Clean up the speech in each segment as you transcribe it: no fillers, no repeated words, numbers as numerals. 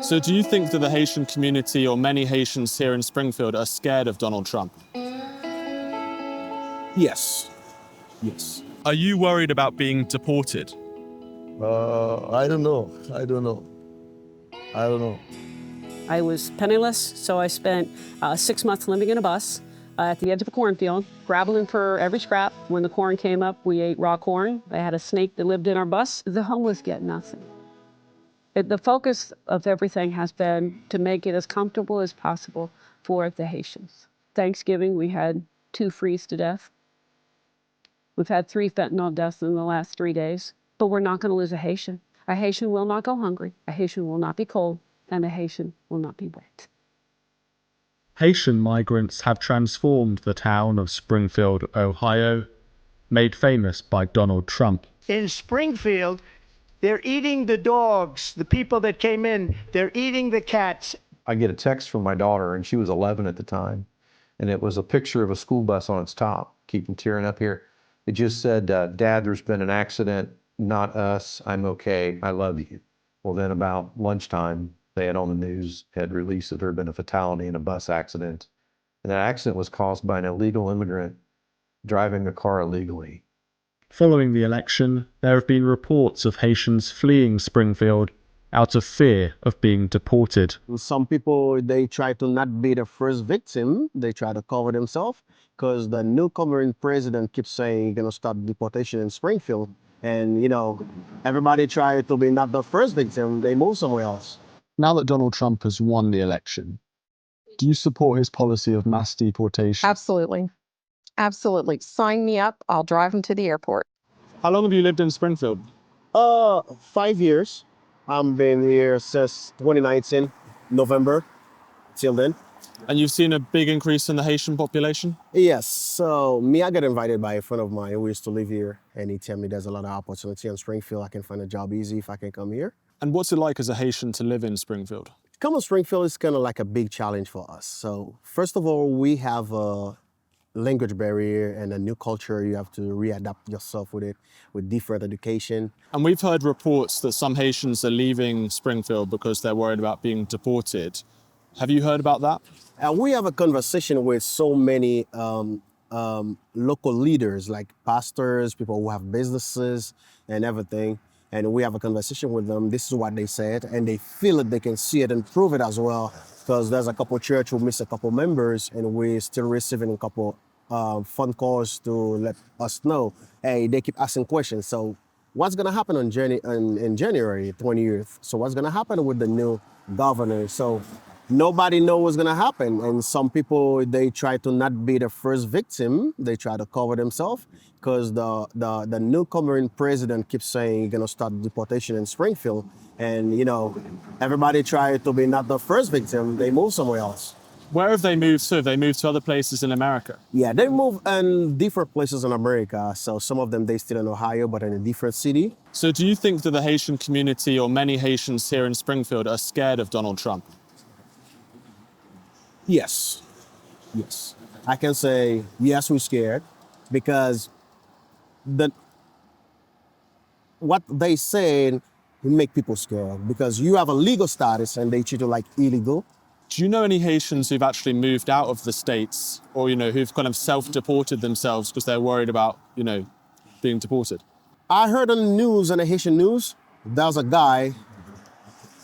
So do you think that the Haitian community or many Haitians here in Springfield are scared of Donald Trump? Yes. Yes. Are you worried about being deported? I don't know. I don't know. I was penniless, so I spent 6 months living in a bus at the edge of a cornfield, grabbling for every scrap. When the corn came up, we ate raw corn. I had a snake that lived in our bus. The homeless get nothing. The focus of everything has been to make it as comfortable as possible for the Haitians. Thanksgiving, we had 2 freeze to death. We've had 3 fentanyl deaths in the last 3 days, but we're not going to lose a Haitian. A Haitian will not go hungry. A Haitian will not be cold. And a Haitian will not be wet. Haitian migrants have transformed the town of Springfield, Ohio, made famous by Donald Trump. In Springfield, they're eating the dogs, the people that came in, they're eating the cats. I get a text from my daughter, and she was 11 at the time, and it was a picture of a school bus on its top. Keep from tearing up here. It just said, Dad, there's been an accident, not us, I'm okay, I love you. Well, then about lunchtime, they had on the news, had released that there had been a fatality in a bus accident. And that accident was caused by an illegal immigrant driving a car illegally. Following the election, there have been reports of Haitians fleeing Springfield out of fear of being deported. Some people, they try to not be the first victim. They try to cover themselves because the newcomer president keeps saying he's going to start deportation in Springfield. And, you know, everybody try to be not the first victim. They move somewhere else. Now that Donald Trump has won the election, do you support his policy of mass deportation? Absolutely. Absolutely. Sign me up. I'll drive them to the airport. How long have you lived in Springfield? 5 years. I've been here since 2019, November, till then. And you've seen a big increase in the Haitian population? Yes. So I got invited by a friend of mine who used to live here, and he told me there's a lot of opportunity in Springfield. I can find a job easy if I can come here. And what's it like as a Haitian to live in Springfield? Coming to Springfield is kind of like a big challenge for us. So first of all, we have a language barrier and a new culture. You have to readapt yourself with it, with different education. And we've heard reports that some Haitians are leaving Springfield because they're worried about being deported. Have you heard about that? We have a conversation with so many local leaders, like pastors, people who have businesses and everything. And we have a conversation with them. This is what they said, and they feel it, they can see it and prove it as well. Because there's a couple church who miss a couple members, and we're still receiving a couple phone calls to let us know, hey, they keep asking questions. So what's gonna happen in January 20th? So what's gonna happen with the new governor? So nobody knows what's gonna happen. And some people, they try to not be the first victim. They try to cover themselves because the newcomer president keeps saying he's gonna start deportation in Springfield. And, you know, everybody try to be not the first victim. They move somewhere else. Where have they moved to? Have they moved to other places in America? Yeah, they move in different places in America. So some of them, they still in Ohio, but in a different city. So do you think that the Haitian community or many Haitians here in Springfield are scared of Donald Trump? Yes. Yes. I can say, yes, we're scared because what they said make people scared because you have a legal status and they treat you like illegal. Do you know any Haitians who've actually moved out of the States or, you know, who've kind of self-deported themselves because they're worried about, you know, being deported? I heard on the news, on the Haitian news, there's a guy,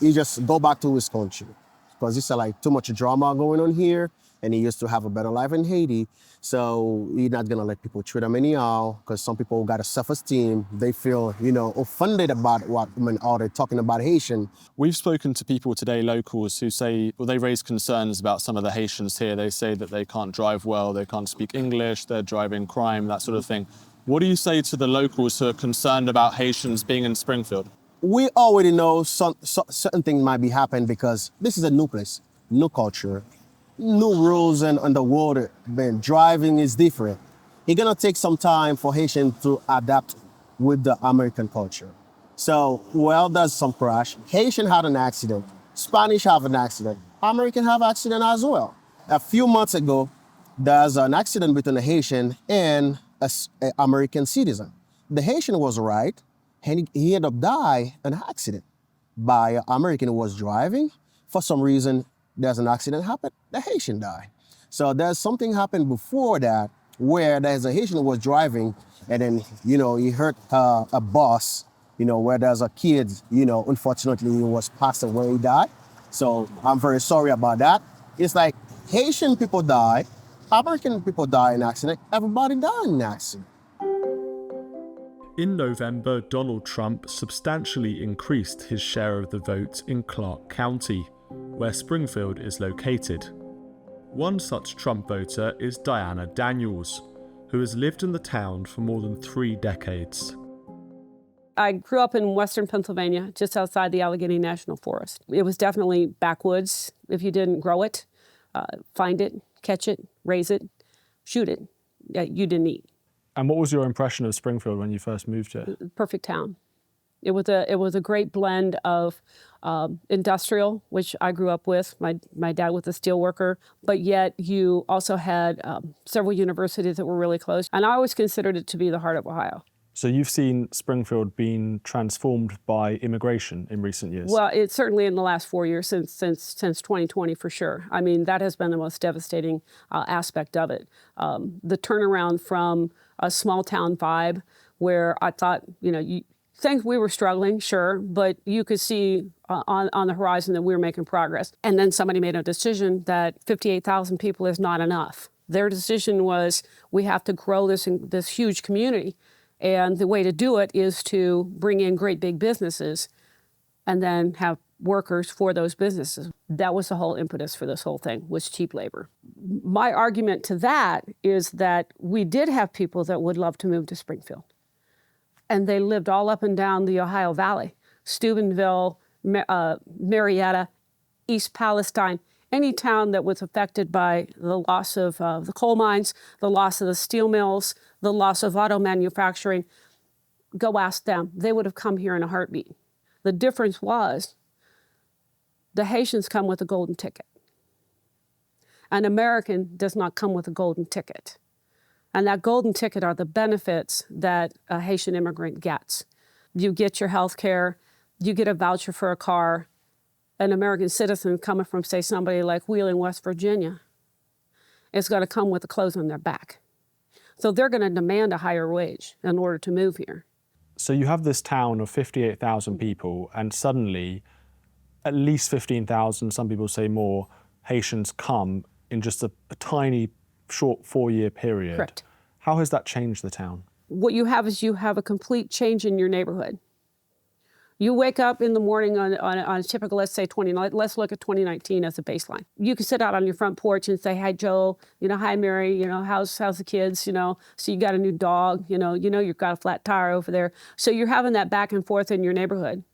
he just go back to his country because he said like too much drama going on here and he used to have a better life in Haiti. So he's not gonna let people treat him anyhow because some people got a self-esteem. They feel, you know, offended about all they're talking about Haitian. We've spoken to people today, locals, who say, well, they raise concerns about some of the Haitians here. They say that they can't drive well, they can't speak English, they're driving crime, that sort of thing. What do you say to the locals who are concerned about Haitians being in Springfield? We already know certain things might be happening because this is a new place, new culture. New rules and the world, man, driving is different. It's gonna take some time for Haitian to adapt with the American culture. So, well, there's some crash. Haitian had an accident. Spanish have an accident. American have accident as well. A few months ago, there's an accident between a Haitian and an American citizen. The Haitian was right, and he ended up dying in an accident by an American who was driving. for some reason, there's an accident happen, the Haitian die. So there's something happened before that where there's a Haitian who was driving and then, he hurt a bus, where there's a kid, unfortunately he was passed away, he died. So I'm very sorry about that. It's like Haitian people die, American people die in accident, everybody died in accident. In November, Donald Trump substantially increased his share of the vote in Clark County, where Springfield is located. One such Trump voter is Diana Daniels, who has lived in the town for more than 3 decades. I grew up in western Pennsylvania, just outside the Allegheny National Forest. It was definitely backwoods. If you didn't grow it, find it, catch it, raise it, shoot it, you didn't eat. And what was your impression of Springfield when you first moved here? Perfect town. It was a great blend of industrial, which I grew up with. My dad was a steel worker, but yet you also had several universities that were really close. And I always considered it to be the heart of Ohio. So you've seen Springfield being transformed by immigration in recent years? Well, it's certainly in the last 4 years, since 2020 for sure. I mean, that has been the most devastating aspect of it. The turnaround from a small town vibe where I thought, things we were struggling, sure, but you could see on the horizon that we were making progress. And then somebody made a decision that 58,000 people is not enough. Their decision was, we have to grow this huge community. And the way to do it is to bring in great big businesses and then have workers for those businesses. That was the whole impetus for this whole thing, was cheap labor. My argument to that is that we did have people that would love to move to Springfield. And they lived all up and down the Ohio Valley, Steubenville, Marietta, East Palestine, any town that was affected by the loss of the coal mines, the loss of the steel mills, the loss of auto manufacturing. Go ask them. They would have come here in a heartbeat. The difference was the Haitians come with a golden ticket. An American does not come with a golden ticket. And that golden ticket are the benefits that a Haitian immigrant gets. You get your health care, you get a voucher for a car. An American citizen coming from, say, somebody like Wheeling, West Virginia, is going to come with the clothes on their back. So they're going to demand a higher wage in order to move here. So you have this town of 58,000 people, and suddenly at least 15,000, some people say more, Haitians come in just a tiny, short 4-year period. Correct. How has that changed the town? What you have is you have a complete change in your neighborhood. You wake up in the morning on a typical, let's say let's look at 2019 as a baseline. You can sit out on your front porch and say, hi, Joe, hi, Mary, how's the kids, so you got a new dog, you've got a flat tire over there. So you're having that back and forth in your neighborhood.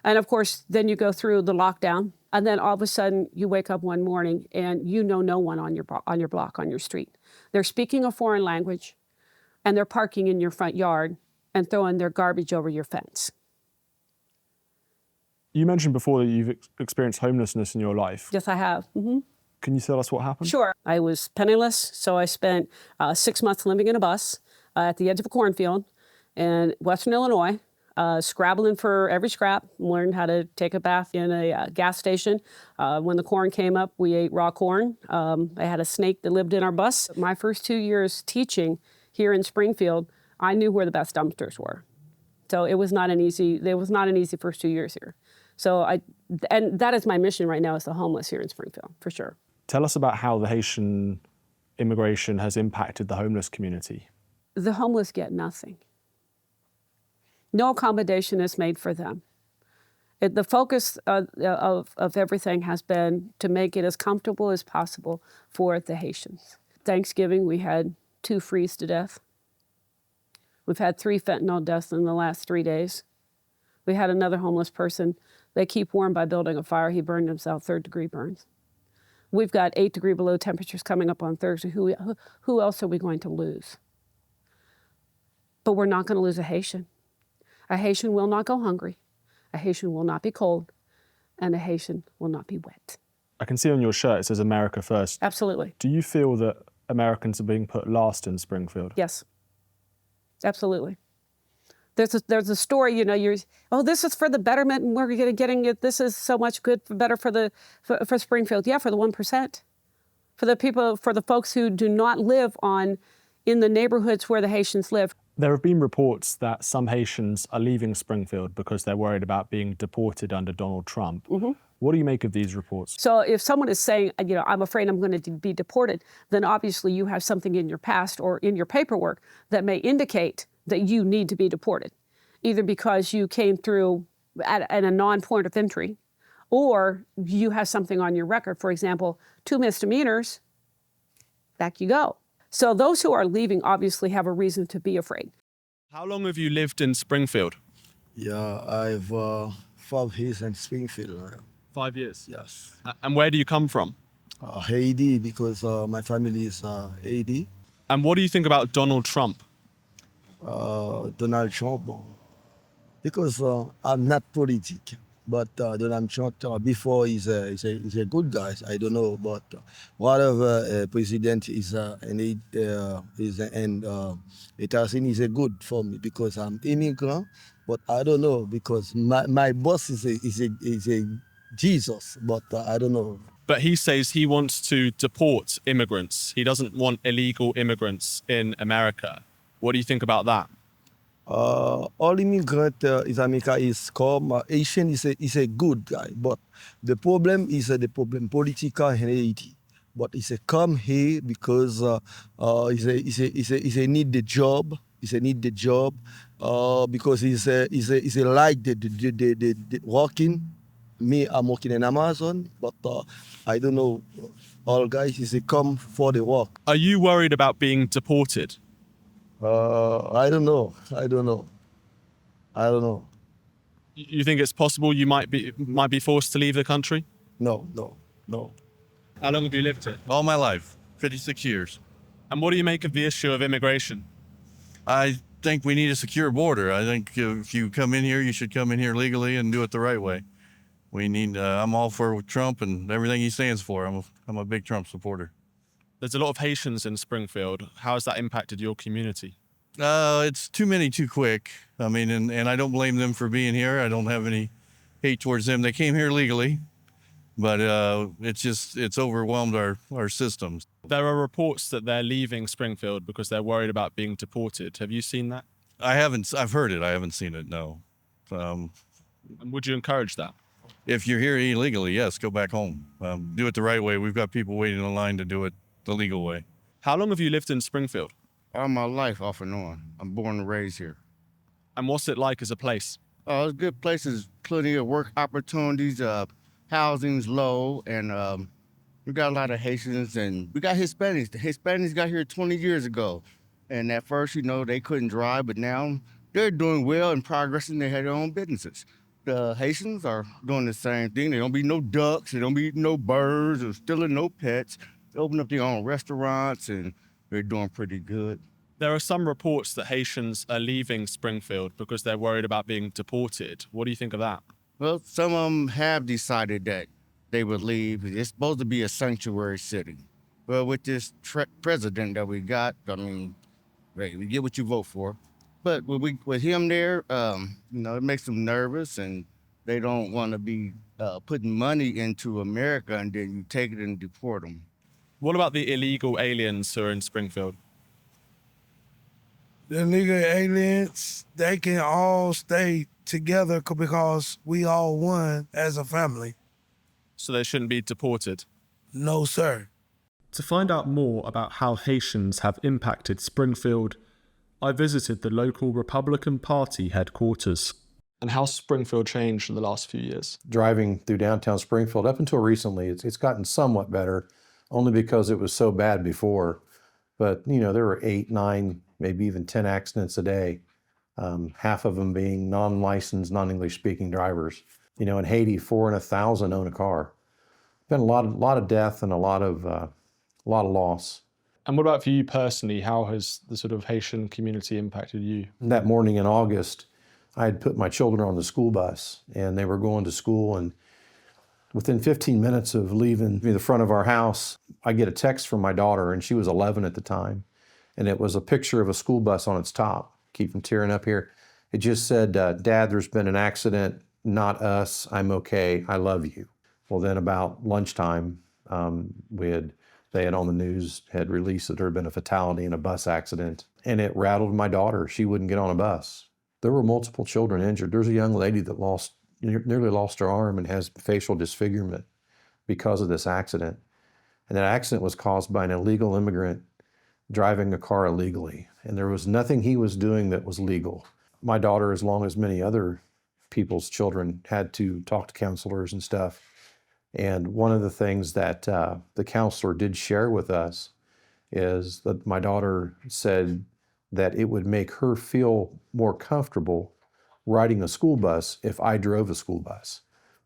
And of course, then you go through the lockdown, and then all of a sudden you wake up one morning and no one on your block, on your street. They're speaking a foreign language, and they're parking in your front yard and throwing their garbage over your fence. You mentioned before that you've experienced homelessness in your life. Yes, I have. Mm-hmm. Can you tell us what happened? Sure. I was penniless, so I spent 6 months living in a bus at the edge of a cornfield in Western Illinois, scrabbling for every scrap, learned how to take a bath in a gas station. When the corn came up, we ate raw corn. I had a snake that lived in our bus. My first 2 years teaching here in Springfield, I knew where the best dumpsters were. So it was not an easy first 2 years here. And that is my mission right now, is the homeless here in Springfield, for sure. Tell us about how the Haitian immigration has impacted the homeless community. The homeless get nothing. No accommodation is made for them. The focus of everything has been to make it as comfortable as possible for the Haitians. Thanksgiving, we had 2 freeze to death. We've had 3 fentanyl deaths in the last 3 days. We had another homeless person. They keep warm by building a fire. He burned himself, 3rd-degree burns. We've got 8-degree below temperatures coming up on Thursday. Who else are we going to lose? But we're not going to lose a Haitian. A Haitian will not go hungry. A Haitian will not be cold. And a Haitian will not be wet. I can see on your shirt it says America First. Absolutely. Do you feel that Americans are being put last in Springfield? Yes. Absolutely. There's a story, this is for the betterment and we're getting it. This is so much better for Springfield. Yeah, for the 1%, for the people, for the folks who do not live in the neighborhoods where the Haitians live. There have been reports that some Haitians are leaving Springfield because they're worried about being deported under Donald Trump. What do you make of these reports? So if someone is saying, I'm afraid I'm going to be deported, then obviously you have something in your past or in your paperwork that may indicate that you need to be deported, either because you came through at a non-point of entry, or you have something on your record. For example, 2 misdemeanors, back you go. So those who are leaving obviously have a reason to be afraid. How long have you lived in Springfield? Yeah, I've 5 years in Springfield. 5 years. Yes. And where do you come from? Haiti, because my family is Haiti. And what do you think about Donald Trump? Donald Trump, because I'm not politic, but Donald Trump before he's a good guy. I don't know, but whatever president is it has been is a good for me because I'm immigrant. But I don't know because my boss is a Jesus, but I don't know. But he says he wants to deport immigrants. He doesn't want illegal immigrants in America. What do you think about that? All immigrant in America is come. Haitian is a good guy, but the problem is the problem political in Haiti. But he's a come here because he's a need the job. He's a need the job because he's a like the working. Me, I'm working in Amazon, but I don't know. All guys is a come for the work. Are you worried about being deported? I don't know. You think it's possible you might be forced to leave the country? No. How long have you lived here? All my life, 56 years. And what do you make of the issue of immigration? I think we need a secure border. I think if you come in here, you should come in here legally and do it the right way. We need, I'm all for Trump and everything he stands for. I'm a big Trump supporter. There's a lot of Haitians in Springfield. How has that impacted your community? It's too many too quick. I mean, and I don't blame them for being here. I don't have any hate towards them. They came here legally, but it's overwhelmed our systems. There are reports that they're leaving Springfield because they're worried about being deported. Have you seen that? I've heard it. I haven't seen it, no. And would you encourage that? If you're here illegally, yes, go back home. Do it the right way. We've got people waiting in line to do it the legal way. How long have you lived in Springfield? All my life, off and on. I'm born and raised here. And what's it like as a place? It's good places, plenty of work opportunities, housing's low, and we got a lot of Haitians, and we got Hispanics. The Hispanics got here 20 years ago. And at first, they couldn't drive, but now they're doing well and progressing. They had their own businesses. The Haitians are doing the same thing. They don't be no ducks, they don't be no birds, or stealing no pets. They open up their own restaurants, and they're doing pretty good. There are some reports that Haitians are leaving Springfield because they're worried about being deported. What do you think of that? Well, some of them have decided that they would leave. It's supposed to be a sanctuary city. Well, with this president that we got, we get what you vote for. But with him there, it makes them nervous, and they don't want to be putting money into America and then you take it and deport them. What about the illegal aliens who are in Springfield? The illegal aliens, they can all stay together because we all one as a family. So they shouldn't be deported? No, sir. To find out more about how Haitians have impacted Springfield, I visited the local Republican Party headquarters. And how's Springfield changed in the last few years? Driving through downtown Springfield, up until recently, it's gotten somewhat better, only because it was so bad before. But, there were 8, 9, maybe even 10 accidents a day, half of them being non-licensed, non-English speaking drivers. In Haiti, 4 in 1,000 own a car. Been a lot of death and a lot of loss. And what about for you personally? How has the sort of Haitian community impacted you? That morning in August, I had put my children on the school bus, and they were going to school, and within 15 minutes of leaving the front of our house, I get a text from my daughter, and she was 11 at the time, and it was a picture of a school bus on its top. Keep from tearing up here. It just said, Dad, there's been an accident, not us, I'm okay, I love you. Well, then about lunchtime, they had on the news, had released that there had been a fatality in a bus accident, and it rattled my daughter. She wouldn't get on a bus. There were multiple children injured. There's a young lady that nearly lost her arm and has facial disfigurement because of this accident. And that accident was caused by an illegal immigrant driving a car illegally. And there was nothing he was doing that was legal. My daughter, as long as many other people's children, had to talk to counselors and stuff. And one of the things that the counselor did share with us is that my daughter said that it would make her feel more comfortable riding a school bus if I drove a school bus.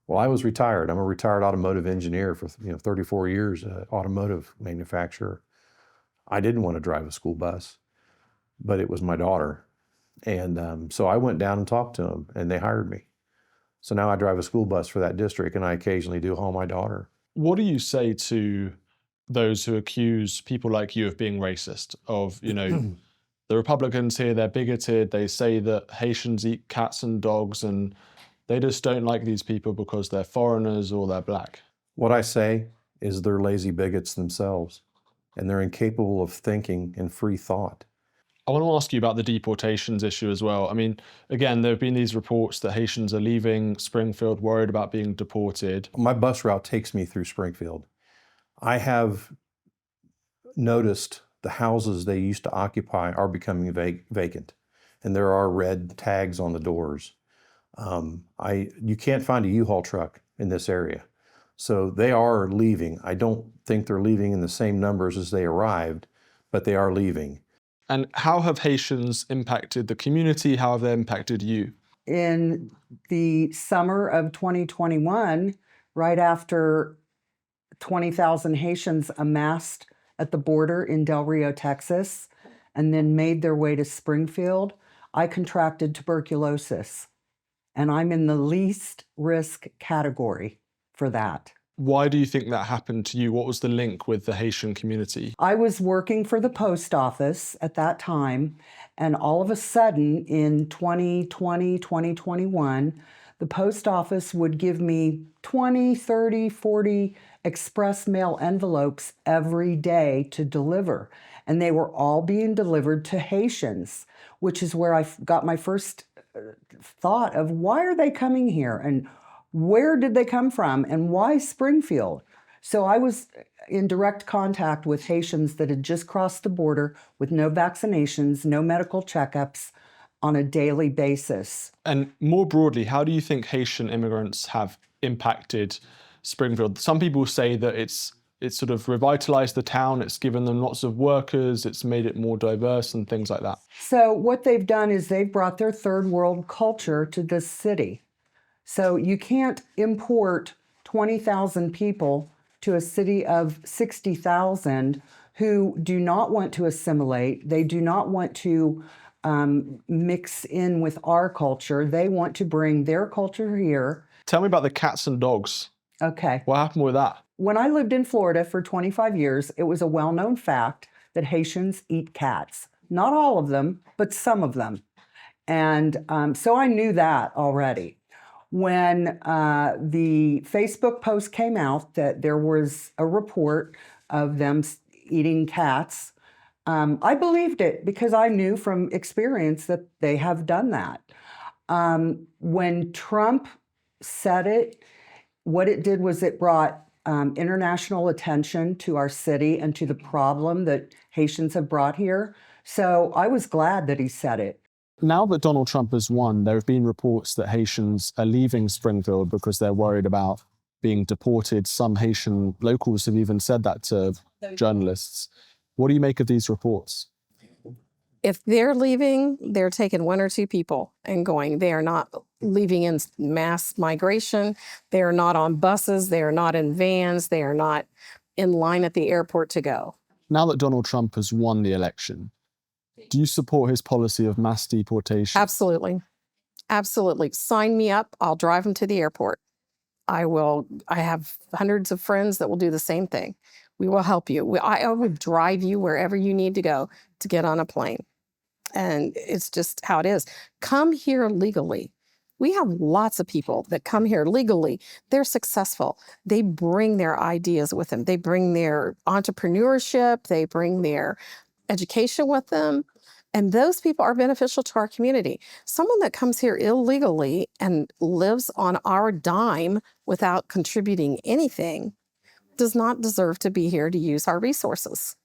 Well, I was retired. I'm a retired automotive engineer for 34 years, automotive manufacturer. I didn't want to drive a school bus, but it was my daughter. And so I went down and talked to them, and they hired me. So now I drive a school bus for that district, and I occasionally do haul my daughter. What do you say to those who accuse people like you of being racist, of, the Republicans here, they're bigoted, they say that Haitians eat cats and dogs, and they just don't like these people because they're foreigners or they're black? What I say is they're lazy bigots themselves, and they're incapable of thinking and free thought. I want to ask you about the deportations issue as well. I mean, again, there have been these reports that Haitians are leaving Springfield worried about being deported. My bus route takes me through Springfield. I have noticed the houses they used to occupy are becoming vacant, and there are red tags on the doors. You can't find a U-Haul truck in this area. So they are leaving. I don't think they're leaving in the same numbers as they arrived, but they are leaving. And how have Haitians impacted the community? How have they impacted you? In the summer of 2021, right after 20,000 Haitians amassed at the border in Del Rio, Texas, and then made their way to Springfield, I contracted tuberculosis. And I'm in the least risk category for that. Why do you think that happened to you? What was the link with the Haitian community? I was working for the post office at that time, and all of a sudden in 2020, 2021, the post office would give me 20, 30, 40 express mail envelopes every day to deliver. And they were all being delivered to Haitians, which is where I got my first thought of why are they coming here and where did they come from and why Springfield? So I was in direct contact with Haitians that had just crossed the border with no vaccinations, no medical checkups on a daily basis. And more broadly, how do you think Haitian immigrants have impacted Springfield? Some people say that it's sort of revitalized the town, it's given them lots of workers, it's made it more diverse and things like that. So what they've done is they've brought their third world culture to this city. So you can't import 20,000 people to a city of 60,000 who do not want to assimilate. They do not want to mix in with our culture. They want to bring their culture here. Tell me about the cats and dogs. Okay. What happened with that? When I lived in Florida for 25 years, it was a well-known fact that Haitians eat cats. Not all of them, but some of them. And so I knew that already. When the Facebook post came out that there was a report of them eating cats, I believed it because I knew from experience that they have done that. When Trump said it, what it did was it brought international attention to our city and to the problem that Haitians have brought here. So I was glad that he said it. Now that Donald Trump has won, there have been reports that Haitians are leaving Springfield because they're worried about being deported. Some Haitian locals have even said that to journalists. What do you make of these reports? If they're leaving, they're taking one or two people and going. They are not leaving in mass migration. They are not on buses. They are not in vans. They are not in line at the airport to go. Now that Donald Trump has won the election, do you support his policy of mass deportation? Absolutely. Absolutely. Sign me up. I'll drive them to the airport. I have hundreds of friends that will do the same thing. We will help you. I would drive you wherever you need to go to get on a plane. And it's just how it is. Come here legally. We have lots of people that come here legally. They're successful. They bring their ideas with them. They bring their entrepreneurship. They bring their education with them. And those people are beneficial to our community. Someone that comes here illegally and lives on our dime without contributing anything does not deserve to be here to use our resources.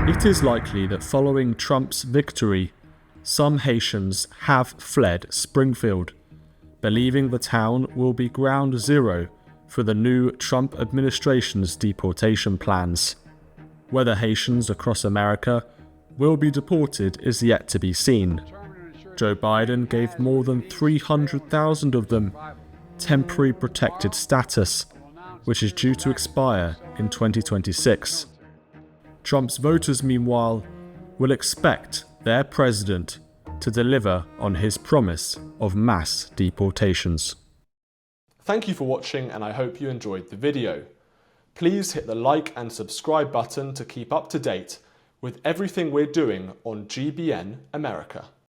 It is likely that following Trump's victory, some Haitians have fled Springfield, believing the town will be ground zero for the new Trump administration's deportation plans. Whether Haitians across America will be deported is yet to be seen. Joe Biden gave more than 300,000 of them temporary protected status, which is due to expire in 2026. Trump's voters, meanwhile, will expect their president to deliver on his promise of mass deportations. Thank you for watching, and I hope you enjoyed the video. Please hit the like and subscribe button to keep up to date with everything we're doing on GBN America.